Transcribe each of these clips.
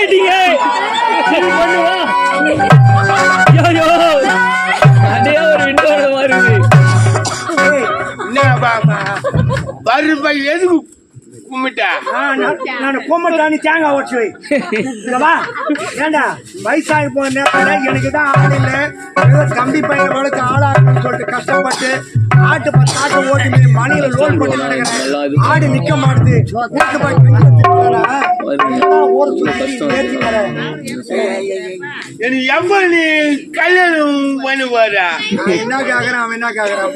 ஆயிட்டீங்க. பண்ணுவா ஐயோ அதே ஒரு விண்டோட வருது. என்ன பாப்பா வருப்பா எதுக்கு கும்பிட்டா? நான் கும்பிட்டான்னு தேங்காய் வச்சு வை. வா ஏண்டா வயசாகி போன நேரத்தில் எனக்கு தான் ஆள் இல்லை, ஏதோ தம்பி பையன் வளர்த்து ஆளாகணும்னு சொல்லிட்டு கஷ்டப்பட்டு ஆட்டு ஆட்டை ஓட்டி மணியில லோன் போட்டு நடக்கிறேன். ஆடு நிக்க மாட்டுது. எனக்கு எப்ப நீ கல்யாணம் பண்ணி போறா? என்ன கேக்குறான் அவன், என்ன கேக்குறான்?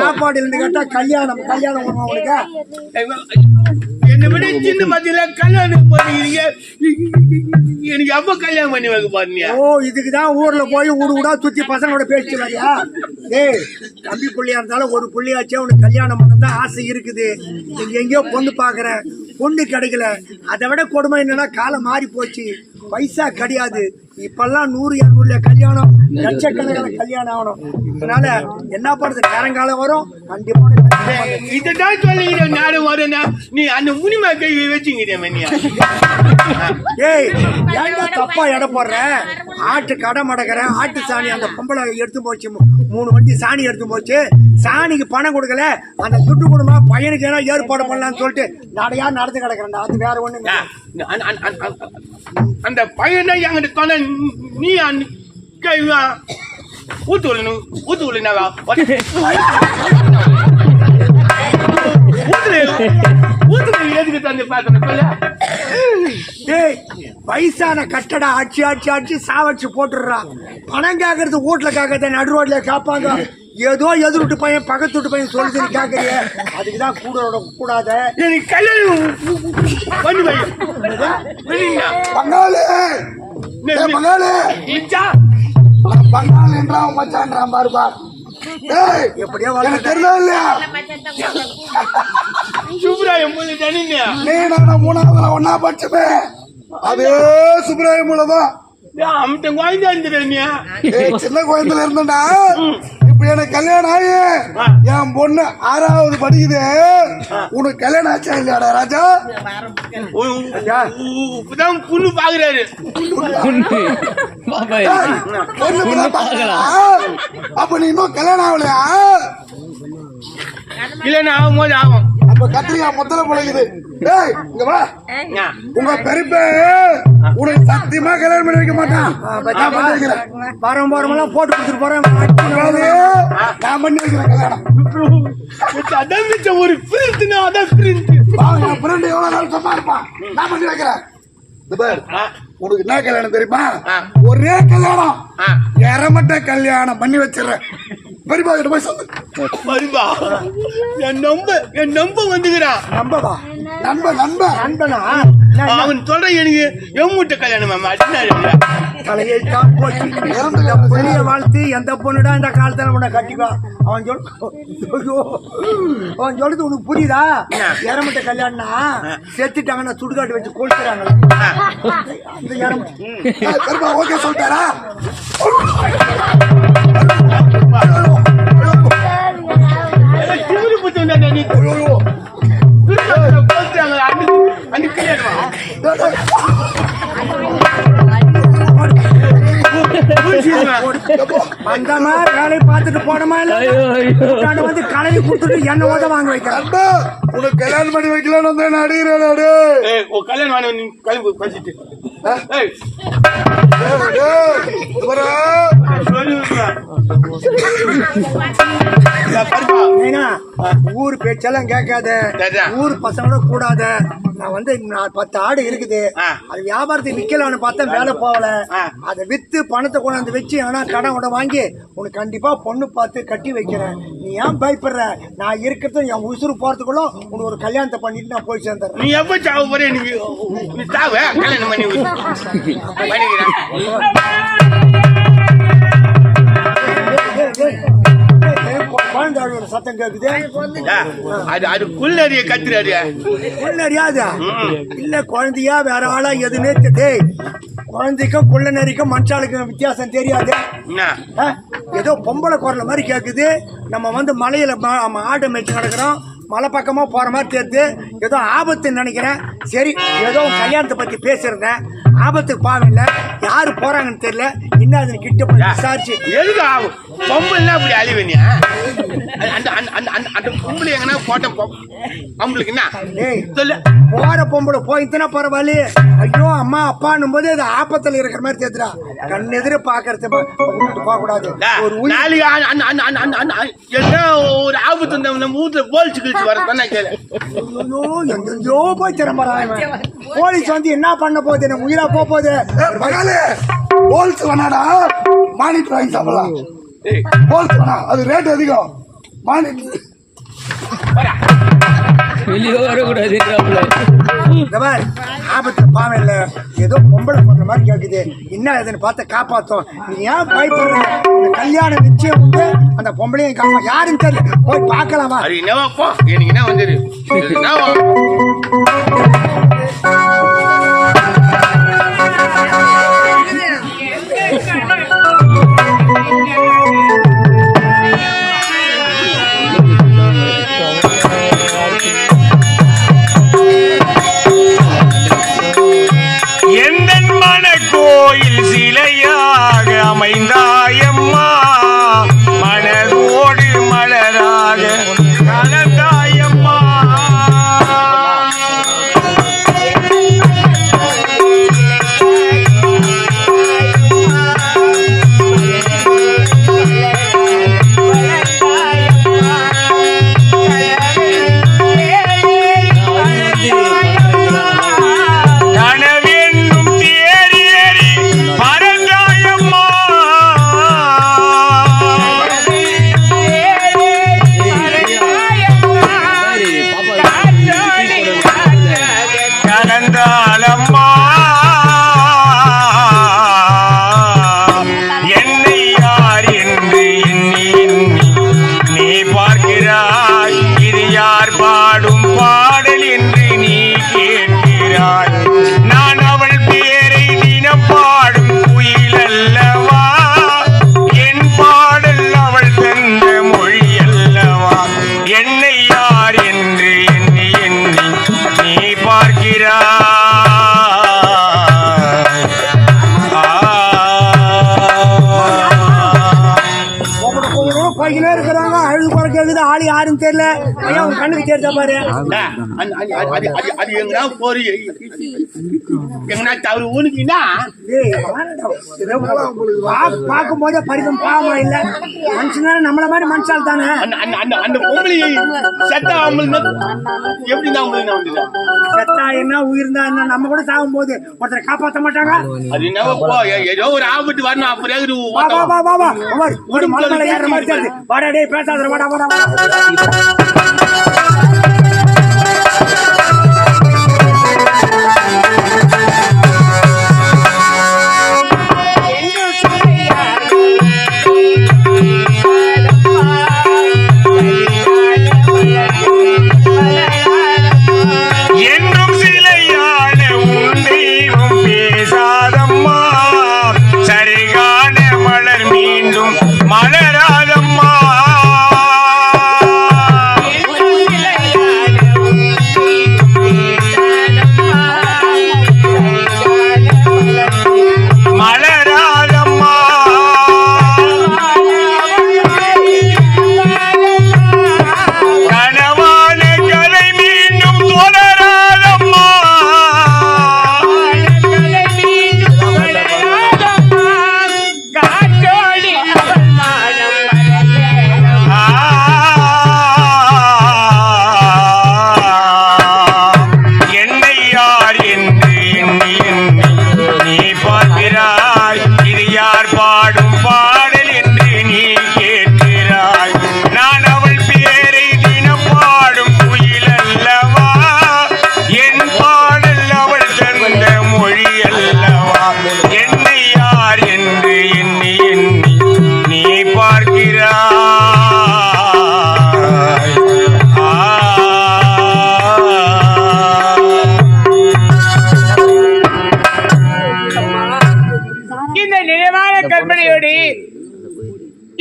சாப்பாடு இருந்து கேட்டா கல்யாணம் கல்யாணம் உனக்கு என்னை விட சின்ன மத்தியில கல்யாணம் பண்ணிக்கிறீங்க. எனக்கு எப்ப கல்யாணம் பண்ணி வைக்க பாருங்க? ஓ இதுக்குதான் ஊர்ல போய் ஊடா சுத்தி பசங்களோட பேச்சு வரியா? ஏய் தம்பி புள்ளியா இருந்தாலும் ஒரு புள்ளியாச்சே உனக்கு கல்யாணம் பண்ணதான் ஆசை இருக்குது. நீங்க எங்கேயோ பொண்ணு பாக்குறேன், பொண்ணு கிடைக்கல. அதை விட கொடுமை என்னன்னா காலம் மாறி போச்சு, பைசா கிடையாது. இப்பெல்லாம் 100-200 கல்யாணம், லட்சக்கணக்கான கல்யாணம் ஆகணும். அதனால என்ன பண்றது, நேரங்காலம் வரும் கண்டிப்பா. இதான் சொல்லிக்கிற நேரம் வரும்னா நீ அந்த உரிமை கை வச்சுக்கிட்டேன். ஏய் ஏன்டா தப்பா எடை போடுற? ஆட்டு கடை மடக்கிறேன், ஆட்டு சாணி அந்த பொம்பளை எடுத்து போச்சு, 3 வண்டி சாணி எடுத்து போச்சு. சாணிக்கு பணம் கொடுக்கல, அந்த துட்டு கொடுமா பையனுக்கு ஏன்னா ஏற்பாடு பண்ணலான்னு சொல்லிட்டு நடையா நடந்து கிடக்குறேன்டா. அது வேற ஒண்ணு. அந்த பையனை என்கிட்ட சொன்ன நீ ஊத்து விடணும், ஊத்து விடனாவா எதுக்கு தந்து பார்த்தேன். வயசான கட்டடா ஆட்சி ஆட்சி ஆட்சி சாவடிச்சு போட்டுடுறான். பணம் கேட்கறது வீட்டுல கேட்கறத நடு ரோட்ல கேட்பாங்க. ஏதோ எதிர்விட்டு பையன் பக்கத்து வீட்டு பையன் சொல்லி கேட்கறிய, அதுக்குதான் கூட கூடாத. எனக்கு கல்யாணம் பண்ணி வை. பங்காளி பங்காளி பங்காளி என்றான் மச்சான்றான் பாருப்பா. எப்படியா தெரியல இல்லையா? சுப்ராயம் நீ நான் 3ஆவதுல ஒன்னா படிச்சுமே, அதே சுப்ராயம் மூலதான் சின்ன குழந்தைல இருந்தா. இப்ப எனக்கு கல்யாணம் ஆகி என் பொண்ணு 6ஆவது படிக்குது. உனக்கு கல்யாணம் ஆச்சா இல்லையாடா ராஜா? பொண்ணு பாக்குறாரு. அப்ப நீ இன்னும் கல்யாணம் ஆகலையா? இல்லன்னா ஆகும் போது ஆகும். அப்ப கத்திரிக்காய் முத்தல பிழைக்குது. உங்க பெருப்ப உனக்கு சத்தியமா கல்யாணம் பண்ணி வைக்க மாட்டான். பரம் போறமெல்லாம் போட்டு கொடுத்துட்டு போறேன். நான் பண்ணி வைக்கிறேன் கல்யாணம். அதான் ஒரு பிரிண்ட்னா அதான் பிரிண்ட். பிரிண்ட் எவ்வளவு நாள் சும்மா இருப்பான், நான் பண்ணி வைக்கிறேன். உனக்கு என்ன கல்யாணம் தெரியுமா? ஒரே கல்யாணம், எரமட்ட கல்யாணம் பண்ணி வச்சிடறேன். பெரியப்பா கிட்ட போய் சொல்லு. பெரியப்பா என் நம்ப வந்துக்கிறான். நம்பவா? நண்பனா? அவன் சொல்ற எனக்கு எம்மூட்ட கல்யாணம் பெரிய வாழ்த்து. எந்த பொண்ணுடா இந்த காலத்துல உன்னை கட்டிக்கோ. அவன் சொல்றது உனக்கு புரியுதா? எரமட்ட கல்யாணம்னா செத்துட்டாங்கன்னா சுடுகாட்டு வச்சு கொளுத்துறாங்க. அந்த எரமட்ட ஓகே சொல்லிட்டாரா? அந்த மாதிரி வேலையை பார்த்துட்டு போனமா இல்ல வந்து கலவி கொடுத்துட்டு என்ன ஓத வாங்க வைக்கிறேன். உனக்கு கல்யாணம் பண்ணி வைக்கலான்னு வந்து அடிக்கிறாடு. கல்யாணம் கல்வி பசிட்டு ஊர் பேச்செல்லாம் கேட்காத, ஊர் பசங்களோட கூடாத. நான் 10 ஆடு இருக்குது, அது வியாபாரத்துக்கு விக்கலான்னு பார்த்தா வேலை போகல. அதை வித்து பணத்தை கொண்டாந்து வச்சு ஆனா கடன் கூட வாங்கி உனக்கு கண்டிப்பா பொண்ணு பார்த்து கட்டி வைக்கிறேன். நீ ஏன் பயப்படுற? நான் இருக்கிறது என் உசுறு போறதுக்குள்ள உனக்கு ஒரு கல்யாணத்தை பண்ணிட்டு நான் போய் சேர்ந்துறேன். நீ எப்ப சாவ போற? நீ சாவ கல்யாணம் பண்ணி சத்தம் கேக்குது. அது குள்ளறிய கத்துறாரு. குள்ளறியாதா? இல்ல குழந்தையா வேற ஆளா எதுன்னு தெரியாது. குழந்தைக்கும் குள்ள நரிக்கும் மனுஷாளுக்கும் வித்தியாசம் தெரியாது. ஏதோ பொம்பளை குரல் மாதிரி கேக்குது. நம்ம மலையில ஆடு மேய்ச்சி நடக்கிறோம், மலை பக்கமா போற மாதிரி தெரியுது. ஏதோ ஆபத்துன்னு நினைக்கிறேன். சரி, ஏதோ கல்யாணத்தை பத்தி பேசியிருந்தேன். ஆபத்துக்கு பாவில்ல, யாரு போறாங்கன்னு தெரியல. இன்னும் அது கிட்ட போய் விசாரிச்சு எதுக்கு ஆகும் பொம்பளைன்னா அப்படி அழிவனியா? அந்த பொம்பளை எங்கன்னா போட்ட பொம்பளுக்கு என்ன சொல்லு? போற பொம்பளை போயிட்டுனா பரவாயில்ல. ஐயோ அம்மா அப்பான்னும் போது அது ஆபத்துல இருக்கிற மாதிரி தெரியுதுடா. கண் எதிர பாக்குறது போக கூடாது. ஒரு ஆபத்து நம்ம வீட்டுல போலீஸ் கிழிச்சு வர கேளு. எங்கெங்கயோ போய் திரும்பறான். போலீஸ் வந்து என்ன பண்ண போகுது? நம்ம உயிரா போகுது. மகளே, போல்ஸ் வேணாடா, மானிட்டர் வாங்கி சாப்பிடலாம். போல்ஸ் வேணா, அது ரேட் அதிகம். மானிட்டர் வெளியே வரக்கூடாது. ஆபத்து பாவம் இல்ல, ஏதோ பொம்பளை போடுற மாதிரி கேக்குது. என்ன இதுன்னு பார்த்து காப்பாத்தோம். நீ ஏன் பயப்படுற? கல்யாணம் நிச்சயம் உண்டு. அந்த பொம்பளையும் காப்பா யாருன்னு தெரியல. போய் பார்க்கலாமா? அது என்னவா போ, எனக்கு என்ன வந்துரு. கோயில் சிலையாக அமைந்தாயம்மா, மனதோடு மலராக கலந்தாயம்மா. ஆளு யாருன்னு தெரியல. ஐயா உங்க கண்ணுக்கு தெரிஞ்சா பாரு. அது எங்கன்னா போறி எங்கன்னா தவறு ஊனுக்குன்னா பார்க்கும் போதே பரிதம் பாவமா இல்ல. மனுஷனா நம்மள மாதிரி மனுஷால் தானே. அந்த பொம்பளை செத்தா எப்படி தான் வந்து செத்தா என்ன உயிர் தான் என்ன? நம்ம கூட சாகும் போது ஒருத்தரை காப்பாற்ற மாட்டாங்க. அது என்ன போ, ஏதோ ஒரு ஆபத்து வரணும். அப்புறம் ஒரு மலை ஏற மாதிரி தெரியுது. வாடா டேய் பேசாத, வாடா வாடா.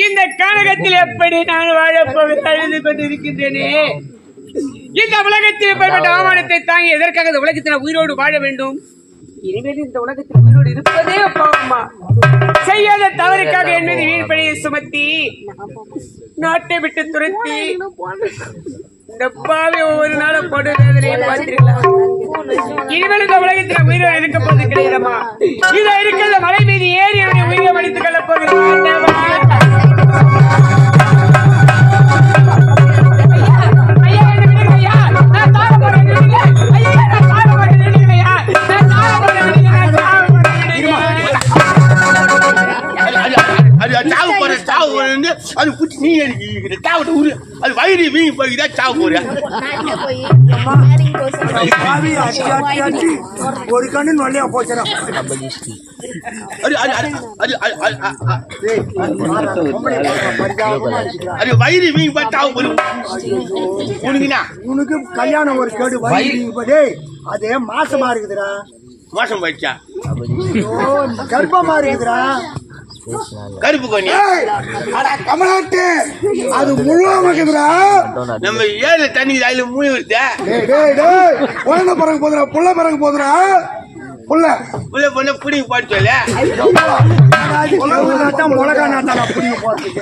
இந்த கழகத்தில் எப்படி நான் வாழப்போவது அழுது கொண்டிருக்கின்றேனே. இந்த உலகத்தில் இப்படிப்பட்ட அவமானத்தை தாங்கி எதற்காக இந்த உலகத்தில் உயிரோடு வாழ வேண்டும்? இனிமேல் இந்த உலகத்தில் உயிரோடு இருப்பதே பாவமா? செய்யாத தவறுக்காக என் மீது வீண் பழியை சுமத்தி நாட்டை விட்டு துரத்தி இந்த பாவை ஒவ்வொரு நாளும் போட்டு வேதனையை பார்த்திருக்கலாம். இனிமேல் இந்த உலகத்தில் உயிரோடு இருக்க போது கிடையாதம்மா. இதை இருக்கிற மலை மீது ஏறி அவனை உயிரை மடித்துக் கொள்ள போகிறேன். அது புத்தி நீ எனக்கு தாவட்ட ஊரு அது வயிறு வீங்கி போய்தான் சாவ போறியா? ஒரு கண்ணு நொல்லையா போச்சுடா. அது வயிறு வீங்கி போய் சாவ போறோம். உனக்குண்ணா உனக்கு கல்யாணம் ஒரு கேடு வயிறு அது மாசமா இருக்குதுடா. மோசம் போயிடுச்சா? கர்ப்பமா இருக்குதுடா. கருப்பு கோணி கமலாட்டு அது முழுவதும் இருக்குதுடா. நம்ம ஏழு தண்ணி அதுல மூணு வருது. குழந்தை பிறகு போதுடா, புள்ள பிறகு போதுடா. புள்ள புள்ள பொண்ணு புடிங்க போட்டு சொல்லு. மிளகா நாட்டா புடிங்க போறதுக்கு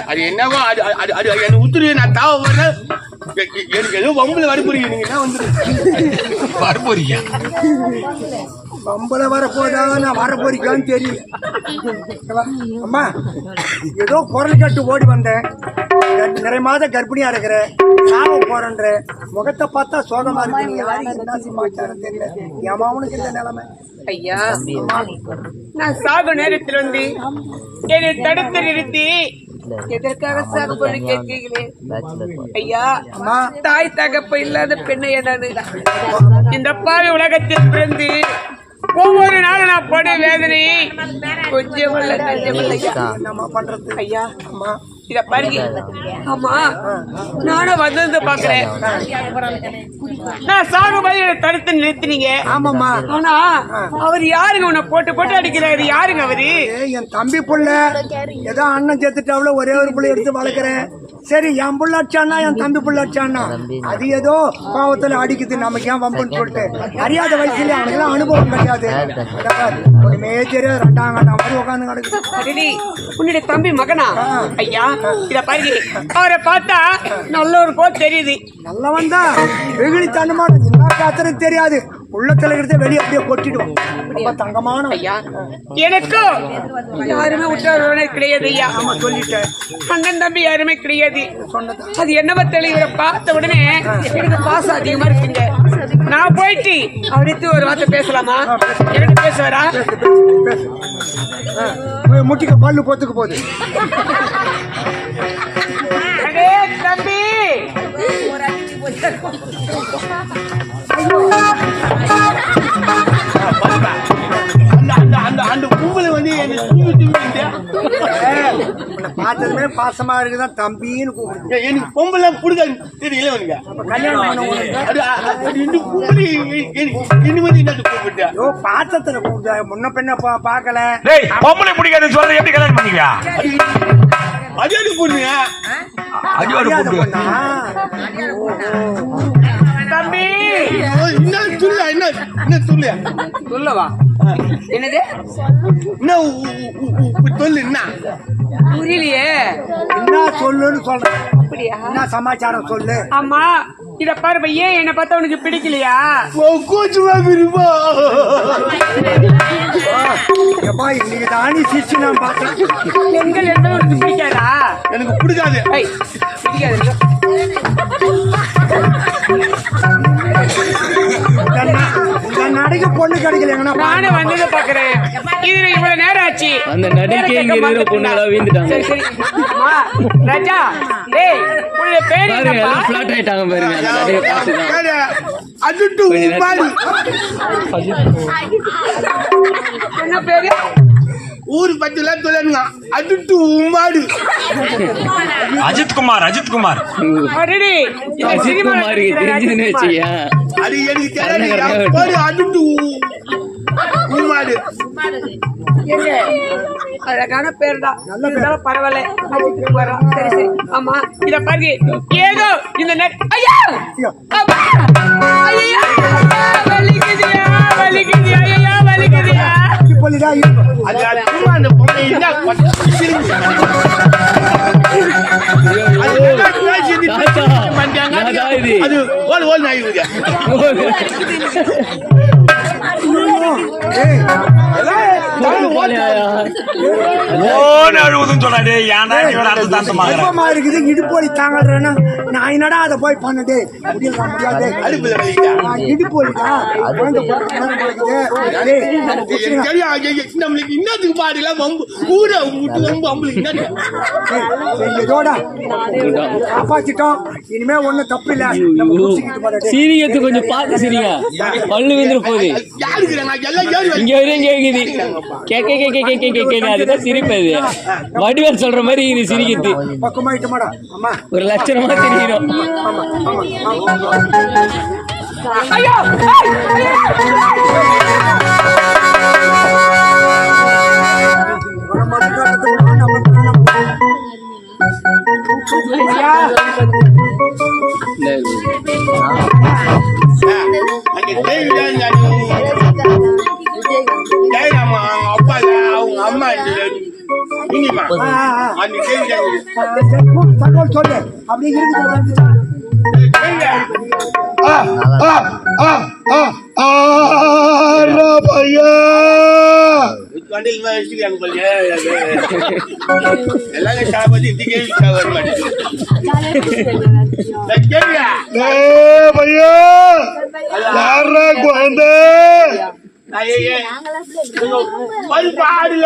அது என்னவோ அது அது அது என்ன உத்துரு நான் தாவ போறேன். எனக்கு ஏதோ வம்புல வரப்போறீங்க. நீங்க என்ன வந்து வரப்போறீங்க? வம்புல வரப்போதா நான் வரப்போறீங்கன்னு தெரியல. அம்மா ஏதோ குரல் கட்டு ஓடி வந்தேன். நிறைய மாத கர்ப்பிணியா இருக்கிற சாவ போறன்ற முகத்தை பார்த்தா சோகமா இருக்கு. யாருக்கு என்ன சமாச்சாரம் தெரியல. எமாவனுக்கு இந்த நிலைமை. ஐயா, நான் சாகு நேரத்தில் வந்து என்னை தடுத்து நிறுத்தி எதற்காக சாகு பண்ணி கேட்கிறீங்களே? ஐயா, தாய் தகப்ப இல்லாத பெண்ணை என்னது இந்த பாவி உலகத்தில் பிறந்து ஒவ்வொரு நாளும் நான் பட வேதனை கொஞ்சம் பண்றது. ஐயா, இத பாருங்க. ஆமா, நானும் வந்து பாக்குறேன். நான் சாகுபடி தடுத்து நிறுத்தினீங்க. ஆமாமா. ஆனா அவர் யாருங்க உன்னை போட்டு போட்டு அடிக்கிறாரு? யாருங்க அவரு? என் தம்பி புள்ள. ஏதோ அண்ணன் செத்துட்டாவில ஒரே ஒரு புள்ள எடுத்து வளர்க்கிறேன். சரி, என் புள்ள அடிச்சானா என் தம்பி புள்ள அடிச்சானா அது ஏதோ பாவத்துல அடிக்குது. நமக்கு ஏன் வம்புன்னு சொல்லிட்டு அறியாத வயசுல அவனுக்கு அனுபவம் கிடையாது. ஒண்ணுமே தெரியாது. ரெண்டாம் கட்டம் மாதிரி உட்காந்து கிடக்குது. உன்னுடைய தம்பி மகனா? ஐயா, இத பாருங்க. அவரை பார்த்தா நல்ல ஒரு போல் தெரியுது. நல்லவன் தான். வெகுளி தனமான என்ன காத்துறது தெரியாது. உள்ளத்துல இருக்கிறத வெளியே அப்படியே கொட்டிடுவோம். ரொம்ப தங்கமான ஐயா. எனக்கும் யாருமே உற்றாரே கிடையாது ஐயா. ஆமா, சொல்லிட்டேன். அண்ணன் தம்பி யாருமே கிடையாது. அது என்னவோ தெளிவரை பார்த்த உடனே எனக்கு பாசம் அதிகமா இருக்குங்க. நான் போயிட்டு அவருக்கு ஒரு வார்த்தை பேசலாமா? எனக்கு பேசுவாரா? முட்டிக்க பல்லு பொத்துக்கு போகுது. தம்பி, அந்த கும்பல வந்து பார்த்ததுமே பாசமா இருக்குதான் தம்பின்னு கூப்பிடுங்க. எனக்கு பொம்பளை பிடிக்காது தெரியல. பாசத்துல கூப்பிட்டா முன்ன பெண்ண பாக்கல. பொம்பளை பிடிக்காதுன்னு சொல்ற எப்படி கல்யாணம் பண்ணிக்கியா? அடியோடு போடுங்க. தம்பி, என்ன சொல்ல? என்ன சொல்ல? சொல்லவா? என்னது? என்ன சொல்லு? என்ன புரியலையே. என்ன சொல்லுன்னு சொல்றேன். அப்படியா? என்ன சமாச்சாரம் சொல்லு. ஆமா, இத பாரு. ஏன் என்ன பார்த்தா உனக்கு பிடிக்கலையா? எப்பா இன்னைக்கு தானி சிரிச்சு நான் பார்த்தேன். பெண்கள் என்பது உனக்கு பிடிக்காதா? எனக்கு பிடிக்காது. பிடிக்காது. நடைக்கு பொண்ணு கிடைக்கல. நானும் வந்ததை பாக்குறேன். இது இவ்வளவு நேரம் ஆச்சு. அந்த நடிகை பொண்ணுங்களா வீந்துட்டாங்க. சரி சரி. ராஜா, டேய், உன்னுடைய பேர் பாருங்க, என்னப்பா? எல்லாம் ஃபிளாட் ஆயிட்டாங்க பாருங்க. அந்த நடிகை பார்த்துதான். என்ன பேரு? ஊரு பத்தில சொல்லணுங்க. அதுட்டு உமாடு. அஜித் குமார். அஜித் குமார். அடடே, இந்த அஜித் சினிமா குமாருக்கு தெரிஞ்சதுன்னு வச்சியா? அது எனக்கு தெரியல. அதுட்டு உமாடு. எங்க? அழகான பேர் தான். இருந்தாலும் பரவாயில்ல. அஜித் குமாரா? சரி சரி. ஆமா இத பாருங்க. ஏதோ இந்த ஐயா அப்பா ஐயா வலிக்குதியா வலிக்குதியா ஐயா வலிக்குதியா இப்பொழுதா அது சும்மா அந்த பொம்மை என்ன அது ஓல் ஓல் நாய் அழுவுதுன்னு சொன்னாரு. ஏன்டா நீ வேற அர்த்தம் தாண்டமா இருக்குது இடுப்போலி தாங்கறேன்னா நான் என்னடா அதை போய் பண்ணதே முடியாது. இடுப்பு வலிக்கா நம்மளுக்கு இன்னத்துக்கு பாருல கூட காப்பாத்திட்டோம். இனிமே ஒண்ணும் தப்பு இல்ல. சீரியத்து கொஞ்சம் பார்த்து சிரிங்க. பல்லு விழுந்துரு போகுது. இங்க வரையும் கேக்குது. கேக்க அதுதான் சிரிப்பது. வடிவேல் சொல்ற மாதிரி இது சிரிக்குது. பக்கமாயிட்டமாடா அம்மா. ஒரு லட்சணமா தெரியும். ஐயோ அப்பா அவங்க அம்மா தகவல் சொல்லு. அப்படி இருக்கு பையா எல்லாரும் சாப்பாடு இதுக்கே வர பையா யாரா குழந்தை பாடுல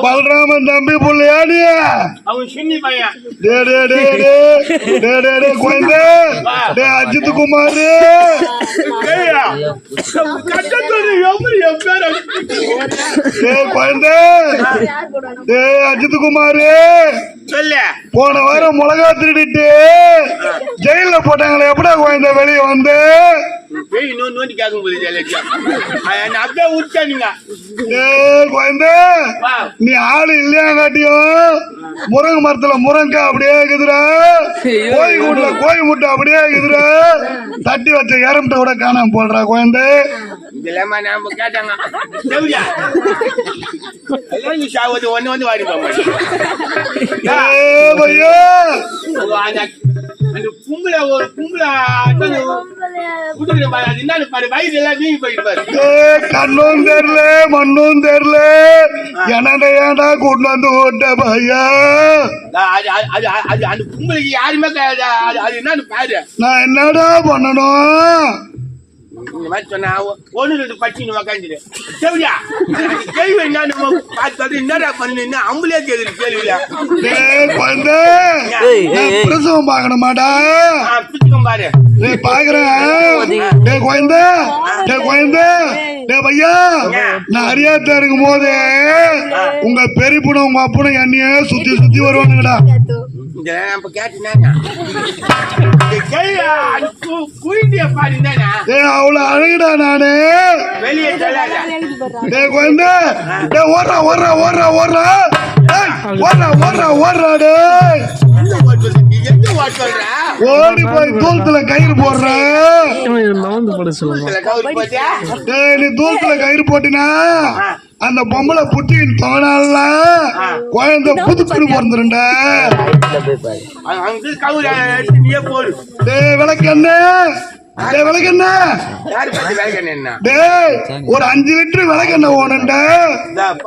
பல்ராமன் தம்பி புள்ளையாடி அவன் சின்னி பையன் குழந்தை அஜித் குமார் குழந்தை அஜித் குமார் சொல்ல போன வாரம் மிளகா திருடிட்டு ஜெயில போட்டாங்களே. எப்படா குழந்தை வெளியே வந்து நோண்டி கேட்கும் போது அப்படியே உட்காந்துங்க. குழந்தை நீ ஆளு இல்லையா காட்டியும் முருங்கை மரத்துல முருங்கை அப்படியே இருக்குதுரா. கோழி முட்டை அப்படியே இருக்குதுரா. தட்டி வச்ச எறும்பு கூட காணாம போடுறா குழந்தை. இதெல்லாம் நாம கேட்டாங்க ஒன்னு வந்து வாடி அந்த கும்பல ஒரு கும்பல வயிறு எல்லாம் வீங்கி போயிட்டு கண்ணும் தெரியல மண்ணும் தெரியல என்னடா ஏன்டா கூட்டு வந்து ஓட்ட பையா. அது அந்த கும்பலுக்கு யாருமே அது என்னன்னு பாரு. நான் என்னடா பண்ணணும் இந்த மாதிரி சொன்னா ஒண்ணு ரெண்டு பச்சின்னு உக்காந்துரு செவியா கேள்வி என்ன பார்த்து என்னடா பண்ணு அம்புலே கேக்குது கேள்வியா பிரசவம் பாக்கணுமாடா பிடிக்கும் பாரு பாக்குறேன். பையா நான் அறியாத்த இருக்கும் போது உங்க பெரியப்பனும் உங்க அப்பனும் என்னைய சுத்தி சுத்தி வருவானுங்கடா. அவ்வளவு அழகுடா நானு வெளியே ஓடி போய் தூளத்துல கயிறு போடுறேன். நீ தூளத்துல கயிறு போட்டினா அந்த பொம்பளை புட்டின்னு தோணால குழந்தை புதுக்குன்னு பிறந்துருண்டா. விளக்கு என்ன ஒரு 5 லிட்டர் விளக்கு என்ன ஓடுண்டா.